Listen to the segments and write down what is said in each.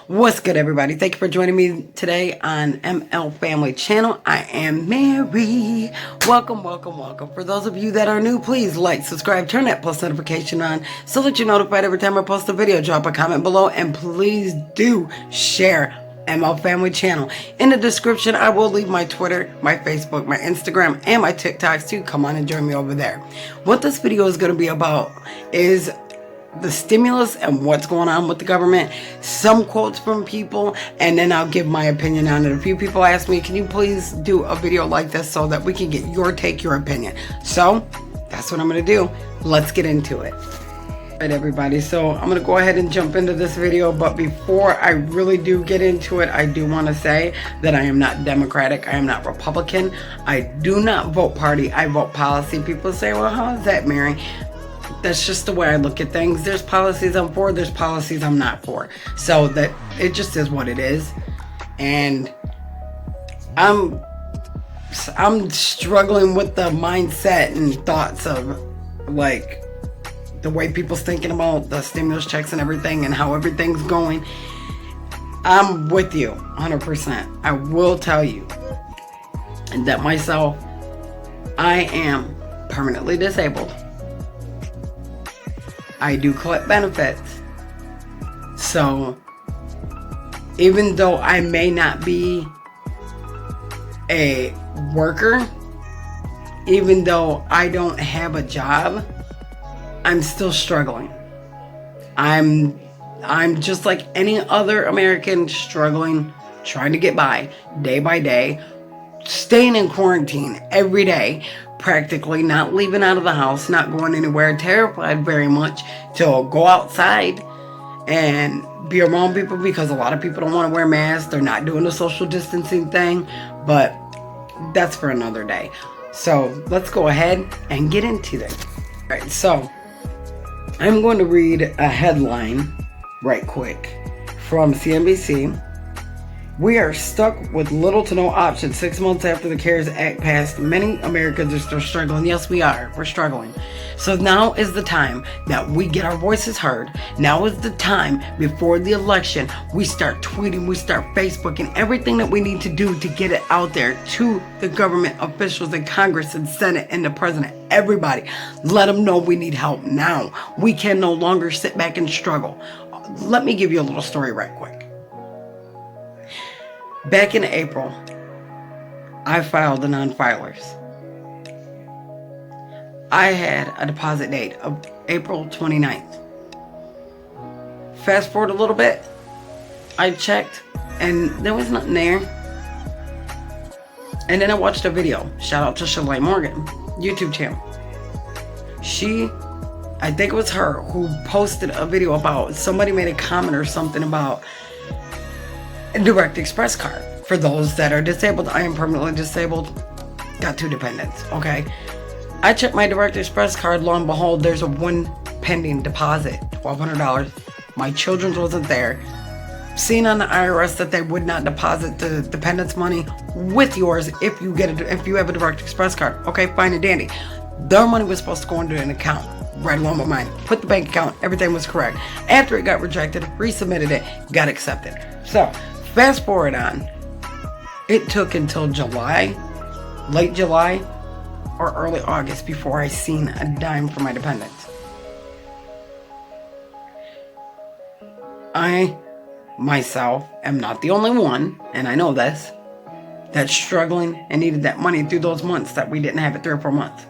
What's good, everybody? Thank you for joining me today on ML Family Channel. I am Mary. Welcome, welcome, welcome. For those of you that are new, please like, subscribe, turn that post notification on so that you're notified every time I post a video. Drop a comment below and please do share ML Family Channel. In the description, I will leave my Twitter, my Facebook, my Instagram, and my TikToks too. Come on and join me over there. What this video is going to be about is the stimulus and what's going on with the government, some quotes from people, and then I'll give my opinion on it. A few people asked me, can you please do a video like this so that we can get your take, your opinion? So that's what I'm going to do. Let's get into it. All right, everybody, so I'm going to go ahead and jump into this video, but before I really do get into it, I do want to say that I am not Democratic, I am not Republican, I do not vote party, I vote policy. People say, well, how is that, Mary? That's just the way I look at things. There's policies I'm for, there's policies I'm not for. So that it just is what it is. And I'm struggling with the mindset and thoughts of like the way people's thinking about the stimulus checks and everything and how everything's going. I'm with you 100%. I will tell you that myself, I am permanently disabled. I do collect benefits. So even though I may not be a worker, even though I don't have a job, I'm still struggling. I'm just like any other American, struggling, trying to get by day by day, staying in quarantine every day, practically not leaving out of the house, not going anywhere, terrified very much to go outside and be around people because a lot of people don't want to wear masks. They're not doing the social distancing thing, but that's for another day. So let's go ahead and get into this. All right, so I'm going to read a headline right quick from CNBC. We are stuck with little to no option 6 months after the CARES Act passed. Many Americans are still struggling. Yes, we are. We're struggling. So now is the time that we get our voices heard. Now is the time before the election. We start tweeting, we start Facebooking, everything that we need to do to get it out there to the government officials and Congress and Senate and the president. Everybody, let them know we need help now. We can no longer sit back and struggle. Let me give you a little story right quick. Back in April, I filed the non-filers. I had a deposit date of April 29th. Fast forward a little bit, I checked and there was nothing there. And then I watched a video. Shout out to Shalay Morgan, YouTube channel. I think it was her who posted a video about, somebody made a comment or something about a Direct Express card. For those that are disabled, I am permanently disabled, got 2 dependents, okay? I checked my Direct Express card, lo and behold, there's a 1 pending deposit, $1,200. My children's wasn't there. Seen on the IRS that they would not deposit the dependents' money with yours if you have a Direct Express card. Okay, fine and dandy. Their money was supposed to go into an account right along with mine. Put the bank account, everything was correct. After it got rejected, resubmitted it, got accepted. So, fast forward on. It took until July, late July, or early August before I seen a dime for my dependents. I, myself, am not the only one, and I know this, that's struggling and needed that money through those months that we didn't have it 3 or 4 months.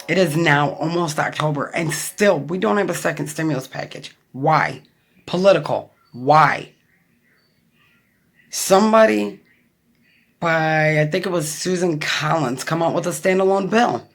It is now almost October, and still, we don't have a second stimulus package. Why? Political. Why? Somebody by, I think it was Susan Collins, come out with a standalone bill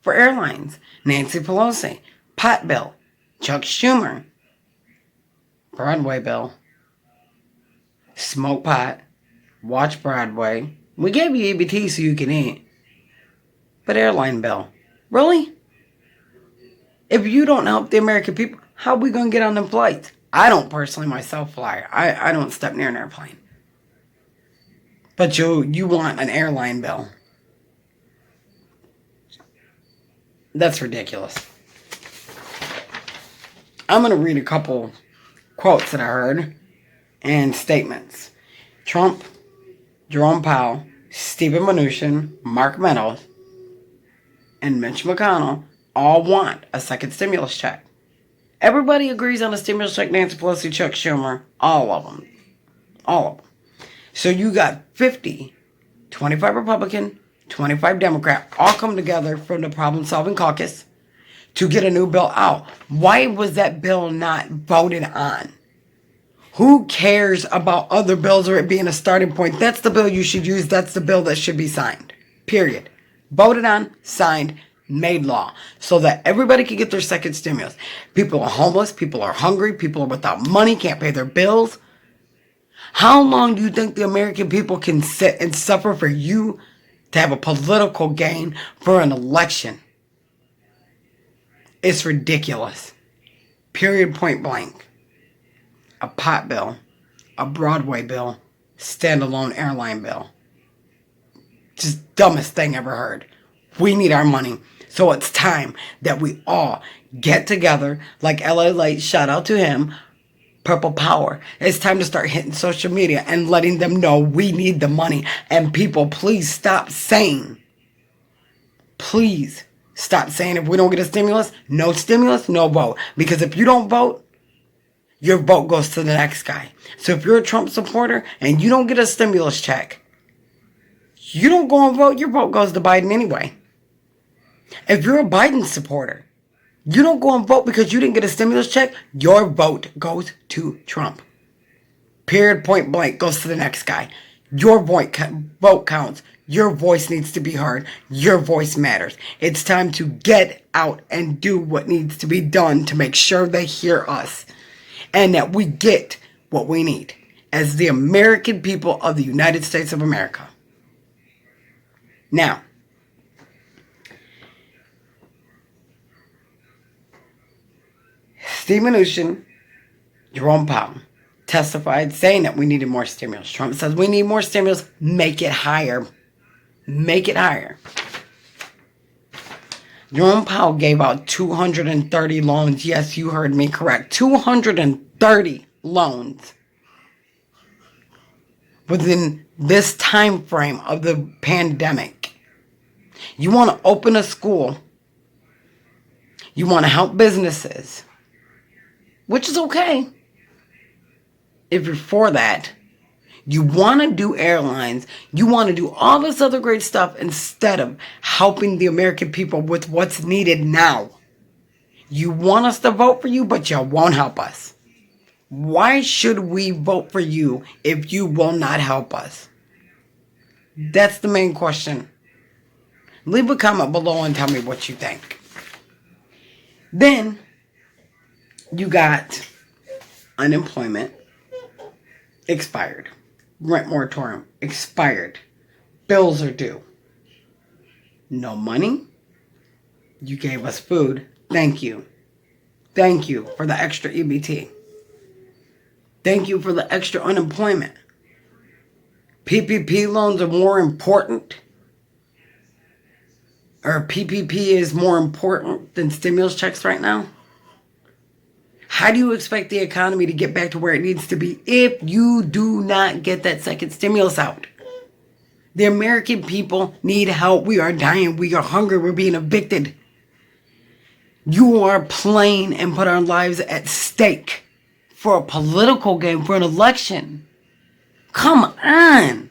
for airlines. Nancy Pelosi, pot bill. Chuck Schumer, Broadway bill. Smoke pot, watch Broadway. We gave you EBT so you can eat. But airline bill. Really? If you don't help the American people, how are we going to get on them flights? I don't personally myself fly. I don't step near an airplane. But you want an airline bill. That's ridiculous. I'm going to read a couple quotes that I heard and statements. Trump, Jerome Powell, Stephen Mnuchin, Mark Meadows, and Mitch McConnell all want a second stimulus check. Everybody agrees on a stimulus check. Nancy Pelosi, Chuck Schumer, all of them. All of them. So you got 50, 25 Republican, 25 Democrat, all come together from the problem-solving caucus to get a new bill out. Why was that bill not voted on? Who cares about other bills or it being a starting point? That's the bill you should use. That's the bill that should be signed. Period. Voted on, signed, made law. So that everybody can get their second stimulus. People are homeless. People are hungry. People are without money. Can't pay their bills. How long do you think the American people can sit and suffer for you to have a political gain for an election? It's ridiculous. Period, point blank. A pot bill, a Broadway bill, standalone airline bill. Just dumbest thing ever heard. We need our money. So it's time that we all get together, like LA Light, shout out to him, Purple Power. It's time to start hitting social media and letting them know we need the money. And people, please stop saying, please stop saying if we don't get a stimulus, no vote. Because if you don't vote, your vote goes to the next guy. So if you're a Trump supporter and you don't get a stimulus check, you don't go and vote, your vote goes to Biden anyway. If you're a Biden supporter, you don't go and vote because you didn't get a stimulus check, your vote goes to Trump. Period, point blank, goes to the next guy. Your vote counts. Your voice needs to be heard. Your voice matters. It's time to get out and do what needs to be done to make sure they hear us. And that we get what we need as the American people of the United States of America. Now, Steve Mnuchin, Jerome Powell testified saying that we needed more stimulus. Trump says we need more stimulus, make it higher. Make it higher. Jerome Powell gave out 230 loans. Yes, you heard me correct. 230 loans within this time frame of the pandemic. You want to open a school. You want to help businesses, which is okay if you're for that. You want to do airlines. You want to do all this other great stuff instead of helping the American people with what's needed now. You want us to vote for you, but you won't help us. Why should we vote for you if you will not help us? That's the main question. Leave a comment below and tell me what you think. Then you got unemployment expired. Rent moratorium expired. Bills are due. No money. You gave us food. Thank you. Thank you for the extra EBT. Thank you for the extra unemployment. PPP loans are more important. Or PPP is more important than stimulus checks right now. How do you expect the economy to get back to where it needs to be if you do not get that second stimulus out? The American people need help. We are dying. We are hungry. We're being evicted. You are playing and put our lives at stake for a political game, for an election. Come on.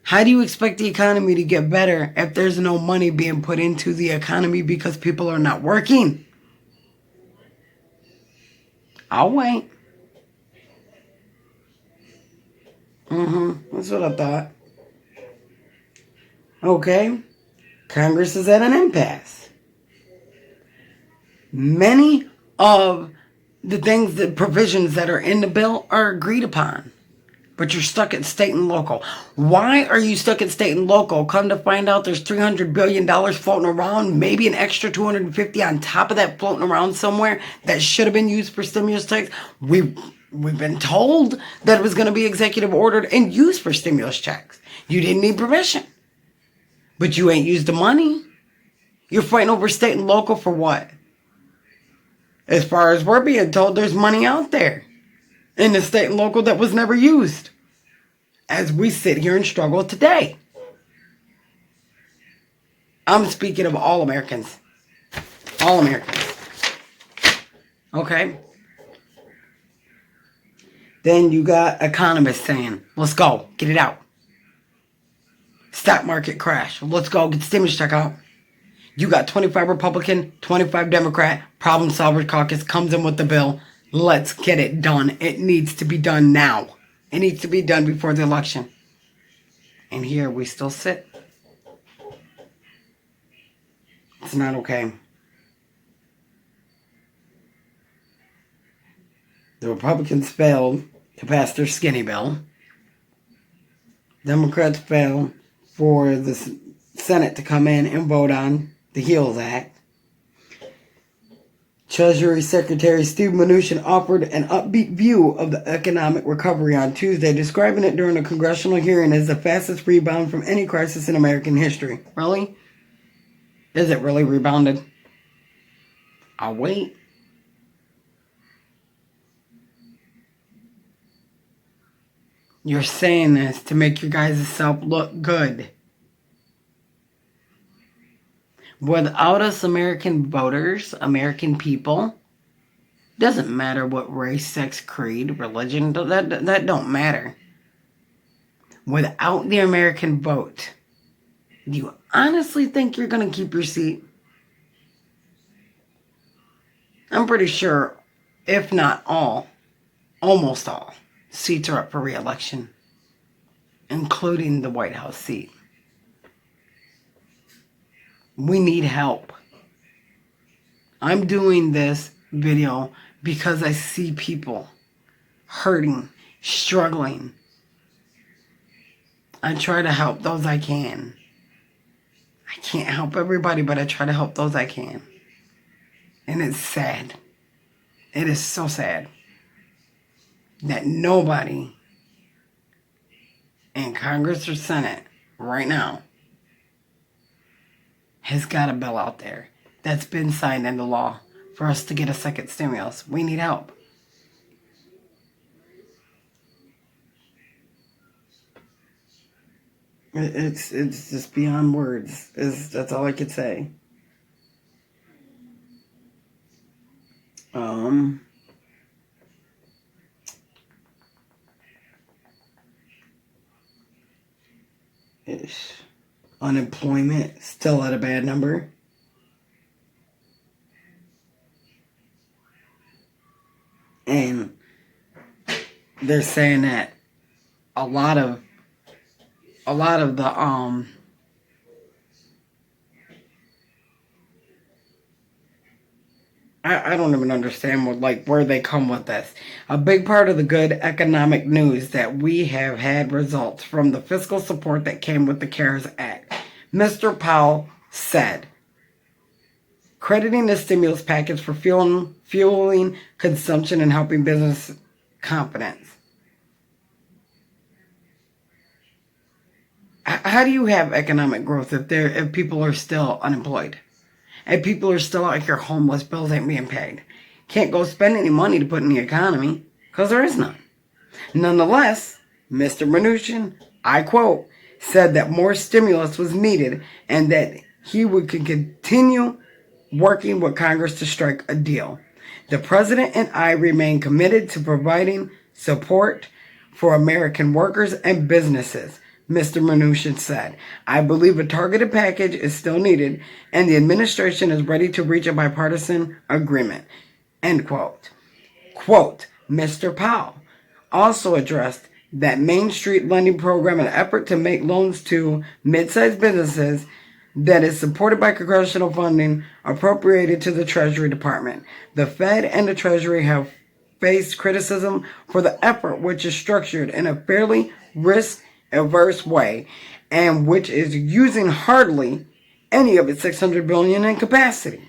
How do you expect the economy to get better if there's no money being put into the economy because people are not working? I'll wait. That's what I thought. Okay. Congress is at an impasse. Many of the provisions that are in the bill are agreed upon. But you're stuck at state and local. Why are you stuck at state and local? Come to find out there's $300 billion floating around, maybe an extra 250 on top of that floating around somewhere that should have been used for stimulus checks. We've been told that it was going to be executive ordered and used for stimulus checks. You didn't need permission. But you ain't used the money. You're fighting over state and local for what? As far as we're being told, there's money out there in the state and local that was never used. As we sit here and struggle today. I'm speaking of all Americans. All Americans. Okay? Then you got economists saying, let's go, get it out. Stock market crash. Let's go, get the stimulus check out. You got 25 Republican, 25 Democrat, problem solvers caucus comes in with the bill. Let's get it done. It needs to be done now. It needs to be done before the election. And here we still sit. It's not okay. The Republicans failed to pass their skinny bill. Democrats failed for the Senate to come in and vote on the HEALS Act. Treasury Secretary Steve Mnuchin offered an upbeat view of the economic recovery on Tuesday, describing it during a congressional hearing as the fastest rebound from any crisis in American history. Really? Is it really rebounded? I'll wait. You're saying this to make your guys' self look good. Without us American voters, American people, doesn't matter what race, sex, creed, religion, that don't matter. Without the American vote, do you honestly think you're going to keep your seat? I'm pretty sure, if not all, almost all, seats are up for re-election, including the White House seat. We need help. I'm doing this video because I see people hurting, struggling. I try to help those I can. I can't help everybody, but I try to help those I can. And it's sad. It is so sad that nobody in Congress or Senate right now has got a bill out there that's been signed into law for us to get a second stimulus. We need help. It's just beyond words. That's all I could say. Unemployment still at a bad number. And they're saying that a lot of the I don't even understand where they come with this. A big part of the good economic news that we have had results from the fiscal support that came with the CARES Act. Mr. Powell said, crediting the stimulus package for fueling consumption and helping business confidence. How do you have economic growth if people are still unemployed? And people are still out here homeless, bills ain't being paid. Can't go spend any money to put in the economy, because there is none. Nonetheless, Mr. Mnuchin, I quote, said that more stimulus was needed and that he would continue working with Congress to strike a deal. The president and I remain committed to providing support for American workers and businesses, Mr. Mnuchin said. I believe a targeted package is still needed, and the administration is ready to reach a bipartisan agreement. End quote. Quote, Mr. Powell also addressed that Main Street lending program, an effort to make loans to mid-sized businesses that is supported by congressional funding appropriated to the Treasury Department. The Fed and the Treasury have faced criticism for the effort, which is structured in a fairly risk-averse way and which is using hardly any of its $600 billion in capacity.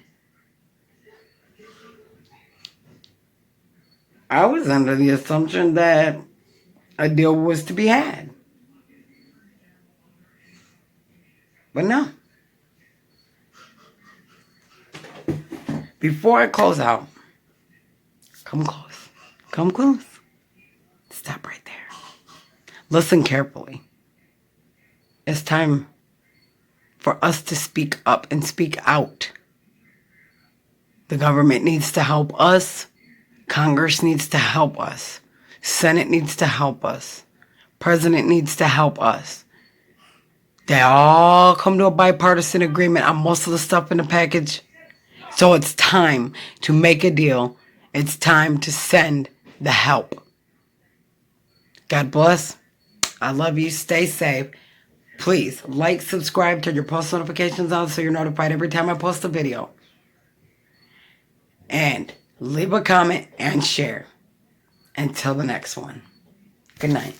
I was under the assumption that a deal was to be had. But no. Before I close out, Come close. Come close. Stop right there. Listen carefully. It's time for us to speak up and speak out. The government needs to help us. Congress needs to help us. Senate needs to help us. President needs to help us. They all come to a bipartisan agreement on most of the stuff in the package. So it's time to make a deal. It's time to send the help. God bless. I love you. Stay safe. Please like, subscribe, turn your post notifications on so you're notified every time I post a video. And leave a comment and share. Until the next one. Good night.